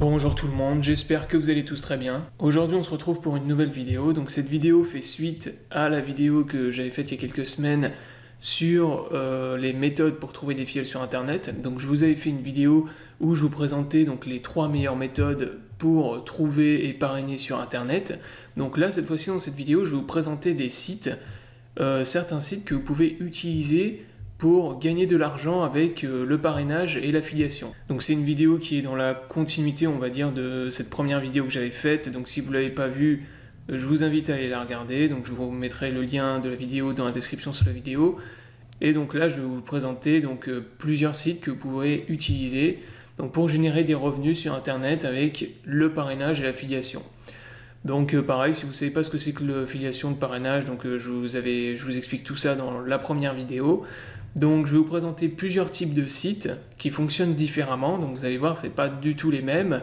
Bonjour tout le monde, j'espère que vous allez tous très bien. Aujourd'hui on se retrouve pour une nouvelle vidéo. Donc cette vidéo fait suite à la vidéo que j'avais faite il y a quelques semaines sur les méthodes pour trouver des filleuls sur internet. Donc je vous avais fait une vidéo où je vous présentais donc les 3 meilleures méthodes pour trouver et parrainer sur internet. Donc là cette fois-ci dans cette vidéo je vais vous présenter des sites, certains sites que vous pouvez utiliser pour gagner de l'argent avec le parrainage et l'affiliation. Donc c'est une vidéo qui est dans la continuité, on va dire, de cette première vidéo que j'avais faite. Donc si vous ne l'avez pas vue, je vous invite à aller la regarder. Donc je vous mettrai le lien de la vidéo dans la description sous la vidéo. Et donc là, je vais vous présenter plusieurs sites que vous pourrez utiliser donc, pour générer des revenus sur Internet avec le parrainage et l'affiliation. Donc pareil, si vous ne savez pas ce que c'est que l'affiliation, le parrainage, donc je vous explique tout ça dans la première vidéo. Donc je vais vous présenter plusieurs types de sites qui fonctionnent différemment, donc vous allez voir ce n'est pas du tout les mêmes,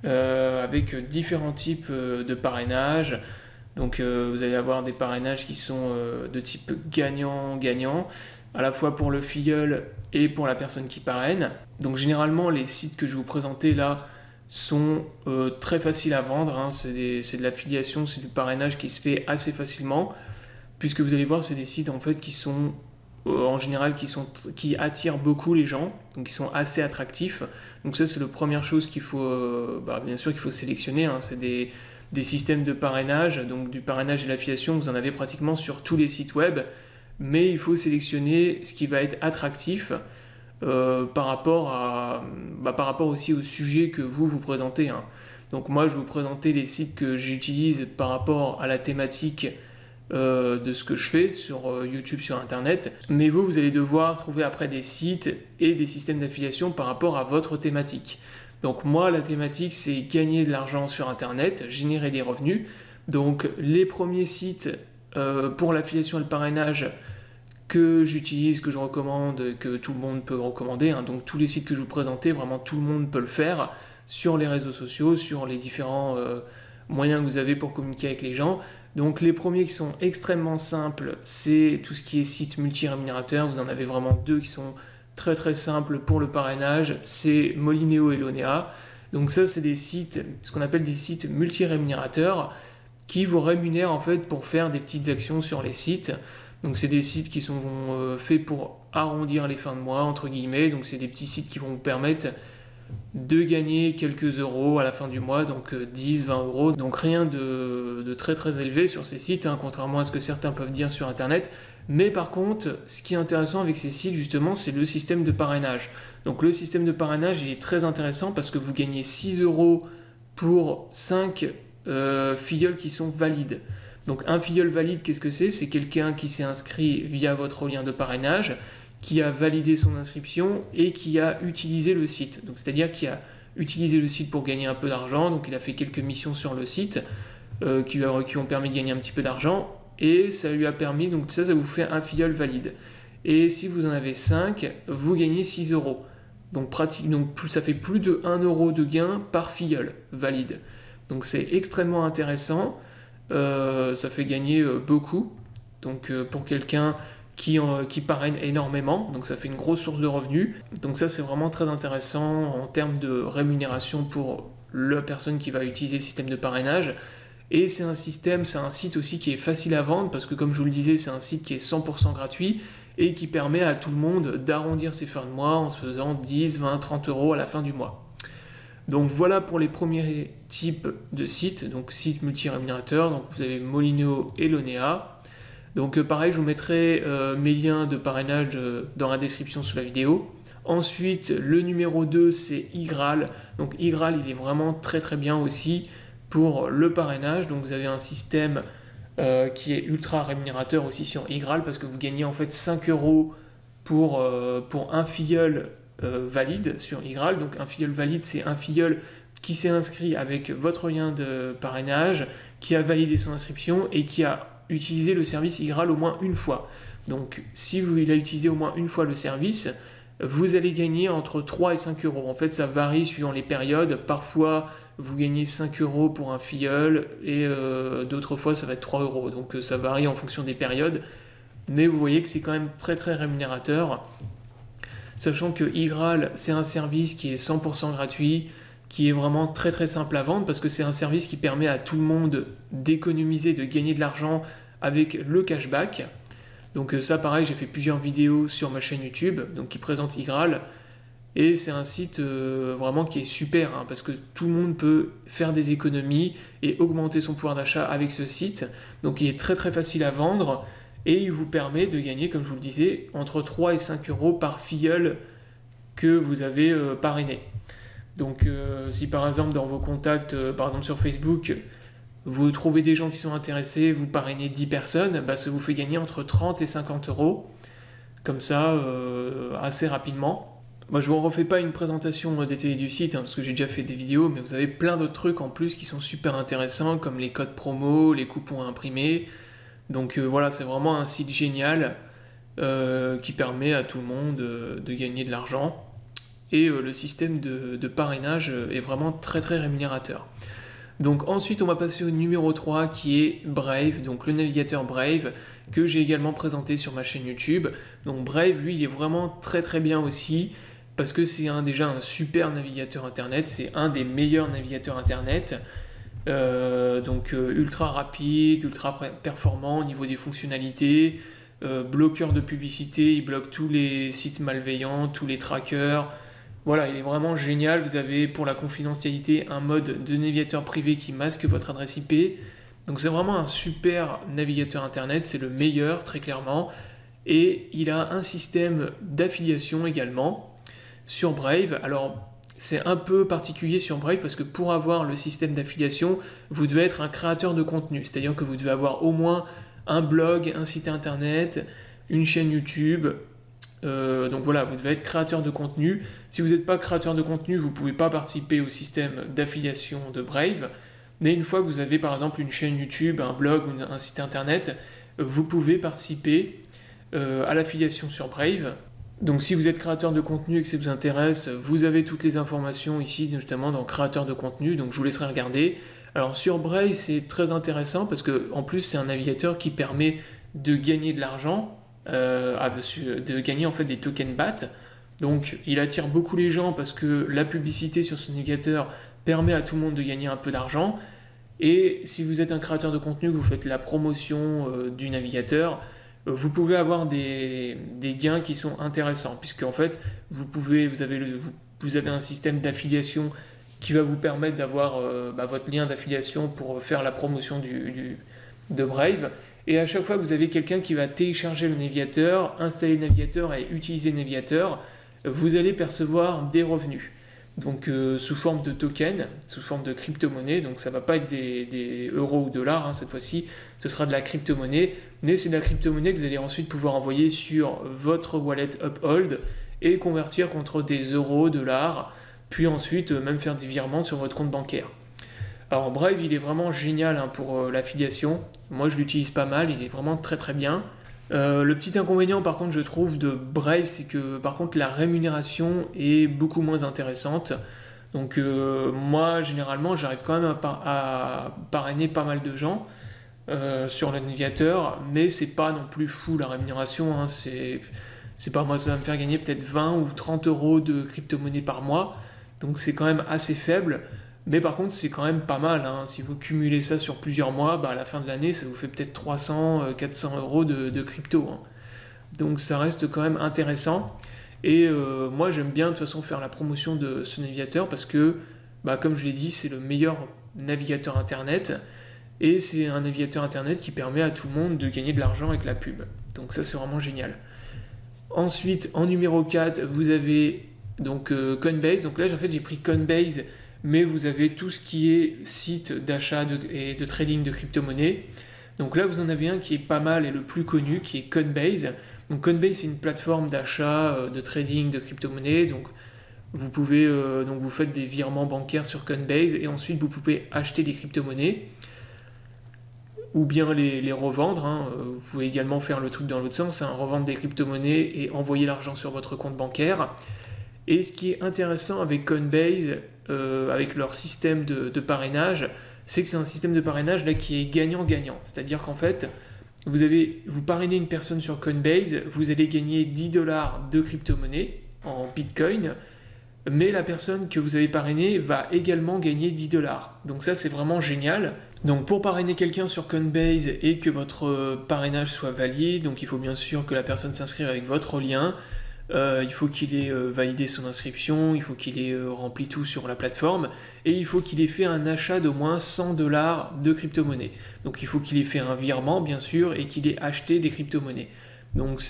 avec différents types de parrainage. Donc vous allez avoir des parrainages qui sont de type gagnant-gagnant, à la fois pour le filleul et pour la personne qui parraine. Donc généralement les sites que je vais vous présenter là sont très faciles à vendre, hein. C'est de l'affiliation, c'est du parrainage qui se fait assez facilement, puisque vous allez voir c'est des sites en fait qui sont en général qui attirent beaucoup les gens, donc qui sont assez attractifs. Donc ça c'est la première chose qu'il faut, bien sûr qu'il faut sélectionner, hein. C'est des systèmes de parrainage, donc du parrainage et l'affiliation, vous en avez pratiquement sur tous les sites web, mais il faut sélectionner ce qui va être attractif par rapport aussi au sujet que vous présentez, hein. Donc moi je vais vous présenter les sites que j'utilise par rapport à la thématique de ce que je fais sur YouTube, sur Internet. Mais vous allez devoir trouver après des sites et des systèmes d'affiliation par rapport à votre thématique. Donc moi, la thématique, c'est gagner de l'argent sur Internet, générer des revenus. Donc les premiers sites pour l'affiliation et le parrainage que j'utilise, que je recommande, que tout le monde peut recommander, hein. Donc tous les sites que je vous présentais, vraiment tout le monde peut le faire sur les réseaux sociaux, sur les différents moyens que vous avez pour communiquer avec les gens. Donc les premiers qui sont extrêmement simples, c'est tout ce qui est site multi-rémunérateur. Vous en avez vraiment deux qui sont très très simples pour le parrainage, c'est Molineo et Lonea. Donc ça c'est des sites, ce qu'on appelle des sites multi-rémunérateurs qui vous rémunèrent en fait pour faire des petites actions sur les sites. Donc c'est des sites qui sont faits pour arrondir les fins de mois entre guillemets. Donc c'est des petits sites qui vont vous permettre de gagner quelques euros à la fin du mois, donc 10, 20 euros, donc rien de très très élevé sur ces sites, hein, contrairement à ce que certains peuvent dire sur internet. Mais par contre, ce qui est intéressant avec ces sites justement, c'est le système de parrainage. Donc le système de parrainage il est très intéressant parce que vous gagnez 6 euros pour 5 filleuls qui sont valides. Donc un filleul valide, qu'est-ce que c'est? C'est quelqu'un qui s'est inscrit via votre lien de parrainage, qui a validé son inscription et qui a utilisé le site. Donc c'est-à-dire qui a utilisé le site pour gagner un peu d'argent, donc il a fait quelques missions sur le site qui lui ont permis de gagner un petit peu d'argent, et ça lui a permis, donc ça vous fait un filleul valide. Et si vous en avez 5, vous gagnez 6 euros. Donc ça fait plus de 1 euro de gain par filleul valide. Donc c'est extrêmement intéressant, ça fait gagner beaucoup. Donc pour quelqu'un qui parraine énormément, donc ça fait une grosse source de revenus. Donc ça c'est vraiment très intéressant en termes de rémunération pour la personne qui va utiliser le système de parrainage. Et c'est un site aussi qui est facile à vendre parce que comme je vous le disais, c'est un site qui est 100% gratuit et qui permet à tout le monde d'arrondir ses fins de mois en se faisant 10, 20, 30 euros à la fin du mois. Donc voilà pour les premiers types de sites, donc sites multi-rémunérateurs. Donc vous avez Molineo et Lonea. Donc pareil, je vous mettrai mes liens de parrainage dans la description sous la vidéo. Ensuite, le numéro 2, c'est Igral. Donc Igral, il est vraiment très très bien aussi pour le parrainage. Donc vous avez un système qui est ultra rémunérateur aussi sur Igral parce que vous gagnez en fait 5 euros pour un filleul valide sur Igral. Donc un filleul valide, c'est un filleul qui s'est inscrit avec votre lien de parrainage, qui a validé son inscription et qui a utiliser le service Igral au moins une fois. Donc si il a utilisé au moins une fois le service, vous allez gagner entre 3 et 5 euros. En fait ça varie suivant les périodes. Parfois vous gagnez 5 euros pour un filleul et d'autres fois ça va être 3 euros. Donc ça varie en fonction des périodes. Mais vous voyez que c'est quand même très très rémunérateur. Sachant que Igral c'est un service qui est 100% gratuit, qui est vraiment très très simple à vendre parce que c'est un service qui permet à tout le monde d'économiser, de gagner de l'argent avec le cashback. Donc ça pareil, j'ai fait plusieurs vidéos sur ma chaîne YouTube donc qui présente Igral. Et c'est un site vraiment qui est super, hein, parce que tout le monde peut faire des économies et augmenter son pouvoir d'achat avec ce site. Donc il est très très facile à vendre et il vous permet de gagner, comme je vous le disais, entre 3 et 5 euros par filleul que vous avez parrainé. Donc si par exemple dans vos contacts, par exemple sur Facebook, vous trouvez des gens qui sont intéressés, vous parrainez 10 personnes, bah, ça vous fait gagner entre 30 et 50 euros, comme ça, assez rapidement. Moi, je ne vous refais pas une présentation détaillée du site, hein, parce que j'ai déjà fait des vidéos, mais vous avez plein d'autres trucs en plus qui sont super intéressants, comme les codes promo, les coupons à imprimer. Donc voilà, c'est vraiment un site génial qui permet à tout le monde de gagner de l'argent. Et le système de parrainage est vraiment très très rémunérateur. Donc ensuite, on va passer au numéro 3 qui est Brave, donc le navigateur Brave, que j'ai également présenté sur ma chaîne YouTube. Donc Brave, lui, il est vraiment très très bien aussi, parce que c'est déjà un super navigateur internet, c'est un des meilleurs navigateurs internet, ultra rapide, ultra performant au niveau des fonctionnalités, bloqueur de publicité, il bloque tous les sites malveillants, tous les trackers. Voilà, il est vraiment génial. Vous avez pour la confidentialité un mode de navigateur privé qui masque votre adresse IP. Donc c'est vraiment un super navigateur internet, c'est le meilleur très clairement. Et il a un système d'affiliation également sur Brave. Alors c'est un peu particulier sur Brave parce que pour avoir le système d'affiliation, vous devez être un créateur de contenu. C'est-à-dire que vous devez avoir au moins un blog, un site internet, une chaîne YouTube. Donc voilà, vous devez être créateur de contenu. Si vous n'êtes pas créateur de contenu, vous ne pouvez pas participer au système d'affiliation de Brave. Mais une fois que vous avez par exemple une chaîne YouTube, un blog ou un site internet, vous pouvez participer à l'affiliation sur Brave. Donc si vous êtes créateur de contenu et que ça vous intéresse, vous avez toutes les informations ici, notamment dans créateur de contenu, donc je vous laisserai regarder. Alors sur Brave, c'est très intéressant parce que en plus c'est un navigateur qui permet de gagner de l'argent, de gagner en fait des tokens BAT. Donc il attire beaucoup les gens parce que la publicité sur ce navigateur permet à tout le monde de gagner un peu d'argent. Et si vous êtes un créateur de contenu, que vous faites la promotion du navigateur, vous pouvez avoir des gains qui sont intéressants, puisque en fait, vous avez un système d'affiliation qui va vous permettre d'avoir votre lien d'affiliation pour faire la promotion de Brave. Et à chaque fois que vous avez quelqu'un qui va télécharger le navigateur, installer le navigateur et utiliser le navigateur, vous allez percevoir des revenus. Donc sous forme de token, sous forme de crypto-monnaie, donc ça ne va pas être des euros ou dollars, hein, cette fois-ci, ce sera de la crypto-monnaie, mais c'est de la crypto-monnaie que vous allez ensuite pouvoir envoyer sur votre wallet Uphold et convertir contre des euros, dollars, puis ensuite même faire des virements sur votre compte bancaire. Alors Brave, il est vraiment génial hein, pour l'affiliation, moi je l'utilise pas mal, il est vraiment très très bien. Le petit inconvénient par contre je trouve de Brave, c'est que par contre la rémunération est beaucoup moins intéressante. Donc moi généralement j'arrive quand même à parrainer pas mal de gens sur le navigateur, mais c'est pas non plus fou la rémunération, hein. C'est pas moi, ça va me faire gagner peut-être 20 ou 30 euros de crypto-monnaie par mois, donc c'est quand même assez faible. Mais par contre, c'est quand même pas mal, hein. Si vous cumulez ça sur plusieurs mois, à la fin de l'année, ça vous fait peut-être 300, 400 euros de crypto, hein. Donc ça reste quand même intéressant. Et moi, j'aime bien de toute façon faire la promotion de ce navigateur parce que, comme je l'ai dit, c'est le meilleur navigateur Internet. Et c'est un navigateur Internet qui permet à tout le monde de gagner de l'argent avec la pub. Donc ça, c'est vraiment génial. Ensuite, en numéro 4, vous avez donc Coinbase. Donc là, en fait, j'ai pris Coinbase, mais vous avez tout ce qui est site d'achat et de trading de crypto-monnaies. Donc là, vous en avez un qui est pas mal et le plus connu, qui est Coinbase. Donc Coinbase, c'est une plateforme d'achat, de trading de crypto-monnaies. Donc vous pouvez, vous faites des virements bancaires sur Coinbase et ensuite vous pouvez acheter des crypto-monnaies ou bien les revendre, hein. Vous pouvez également faire le truc dans l'autre sens, hein, revendre des crypto-monnaies et envoyer l'argent sur votre compte bancaire. Et ce qui est intéressant avec Coinbase, avec leur système de parrainage, c'est que c'est un système de parrainage là, qui est gagnant-gagnant. C'est-à-dire qu'en fait, vous parrainez une personne sur Coinbase, vous allez gagner 10 $ de crypto-monnaie en Bitcoin, mais la personne que vous avez parrainée va également gagner 10 $. Donc ça, c'est vraiment génial. Donc pour parrainer quelqu'un sur Coinbase et que votre parrainage soit valide, donc il faut bien sûr que la personne s'inscrive avec votre lien, il faut qu'il ait validé son inscription, il faut qu'il ait rempli tout sur la plateforme, et il faut qu'il ait fait un achat d'au moins 100 $ de crypto-monnaie. Donc il faut qu'il ait fait un virement, bien sûr, et qu'il ait acheté des crypto-monnaies. Donc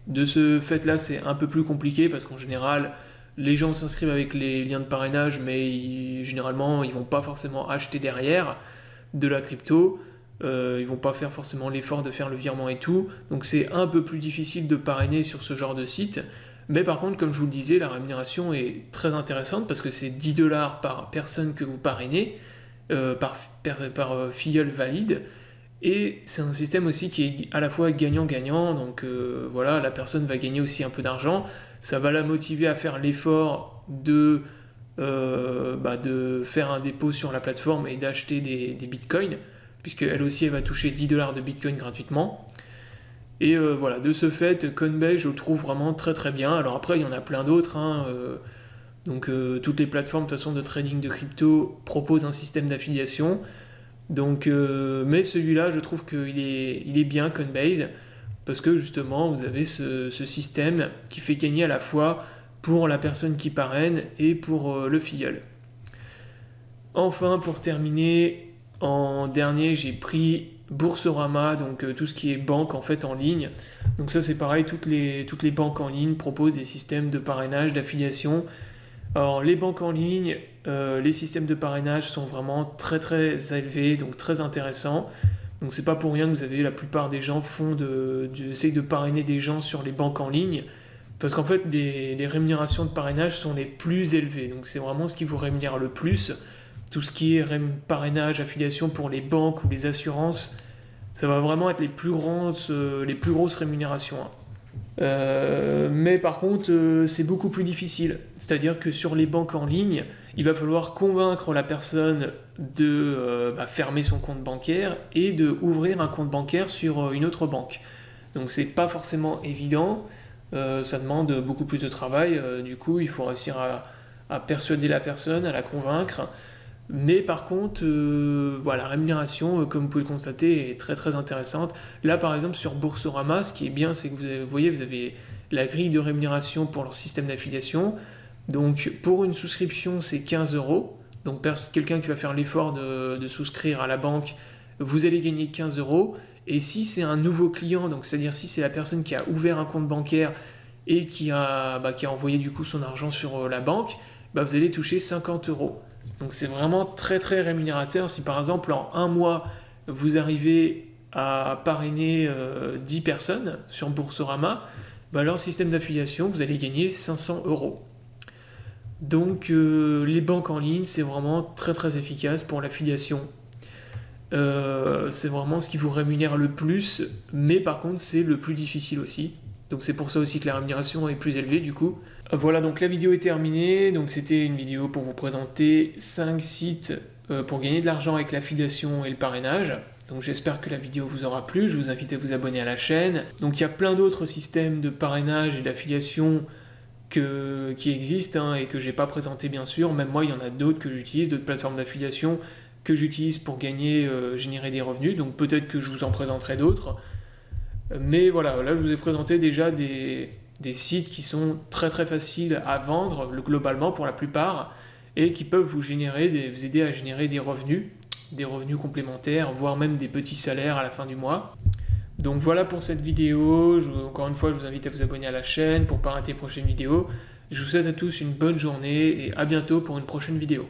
de ce fait-là, c'est un peu plus compliqué, parce qu'en général, les gens s'inscrivent avec les liens de parrainage, mais généralement, ils ne vont pas forcément acheter derrière de la crypto. Ils vont pas faire forcément l'effort de faire le virement et tout, donc c'est un peu plus difficile de parrainer sur ce genre de site. Mais par contre, comme je vous le disais, la rémunération est très intéressante parce que c'est 10 $ par personne que vous parrainez, par filleul valide, et c'est un système aussi qui est à la fois gagnant-gagnant, donc voilà, la personne va gagner aussi un peu d'argent, ça va la motiver à faire l'effort de faire un dépôt sur la plateforme et d'acheter des bitcoins, puisqu'elle aussi elle va toucher 10 $ de bitcoin gratuitement. Et voilà, de ce fait, Coinbase, je le trouve vraiment très très bien. Alors après, il y en a plein d'autres, hein, donc toutes les plateformes de toute façon de trading de crypto proposent un système d'affiliation. Donc, mais celui-là, je trouve qu'il est bien, Coinbase, parce que justement, vous avez ce système qui fait gagner à la fois pour la personne qui parraine et pour le filleul. Enfin, pour terminer, en dernier, j'ai pris Boursorama, donc tout ce qui est banque en fait en ligne. Donc ça c'est pareil, toutes les banques en ligne proposent des systèmes de parrainage, d'affiliation. Alors les banques en ligne, les systèmes de parrainage sont vraiment très très élevés, donc très intéressants. Donc c'est pas pour rien que vous avez la plupart des gens essayent de parrainer des gens sur les banques en ligne, parce qu'en fait les rémunérations de parrainage sont les plus élevées. Donc c'est vraiment ce qui vous rémunère le plus. Tout ce qui est parrainage, affiliation pour les banques ou les assurances, ça va vraiment être les plus grosses rémunérations. Mais par contre, c'est beaucoup plus difficile. C'est-à-dire que sur les banques en ligne, il va falloir convaincre la personne de fermer son compte bancaire et de ouvrir un compte bancaire sur une autre banque. Donc c'est pas forcément évident, ça demande beaucoup plus de travail. Du coup, il faut réussir à persuader la personne, à la convaincre. Mais par contre, la rémunération, comme vous pouvez le constater, est très très intéressante. Là, par exemple, sur Boursorama, ce qui est bien, c'est que vous avez la grille de rémunération pour leur système d'affiliation. Donc, pour une souscription, c'est 15 €. Donc, quelqu'un qui va faire l'effort de souscrire à la banque, vous allez gagner 15 €. Et si c'est un nouveau client, donc c'est-à-dire si c'est la personne qui a ouvert un compte bancaire et qui a envoyé du coup son argent sur la banque, vous allez toucher 50 €. Donc c'est vraiment très très rémunérateur. Si par exemple en un mois vous arrivez à parrainer 10 personnes sur Boursorama, leur système d'affiliation, vous allez gagner 500 €. Donc les banques en ligne, c'est vraiment très très efficace pour l'affiliation. C'est vraiment ce qui vous rémunère le plus, mais par contre c'est le plus difficile aussi. Donc c'est pour ça aussi que la rémunération est plus élevée du coup. Voilà, donc la vidéo est terminée. Donc c'était une vidéo pour vous présenter 5 sites pour gagner de l'argent avec l'affiliation et le parrainage. Donc j'espère que la vidéo vous aura plu. Je vous invite à vous abonner à la chaîne. Donc il y a plein d'autres systèmes de parrainage et d'affiliation qui existent et que j'ai pas présenté bien sûr. Même moi, il y en a d'autres que j'utilise, d'autres plateformes d'affiliation que j'utilise pour générer des revenus. Donc peut-être que je vous en présenterai d'autres. Mais voilà, là je vous ai présenté déjà des sites qui sont très très faciles à vendre globalement pour la plupart et qui peuvent vous aider à générer des revenus complémentaires, voire même des petits salaires à la fin du mois. Donc voilà pour cette vidéo. Encore une fois, je vous invite à vous abonner à la chaîne pour ne pas rater les prochaines vidéos. Je vous souhaite à tous une bonne journée et à bientôt pour une prochaine vidéo.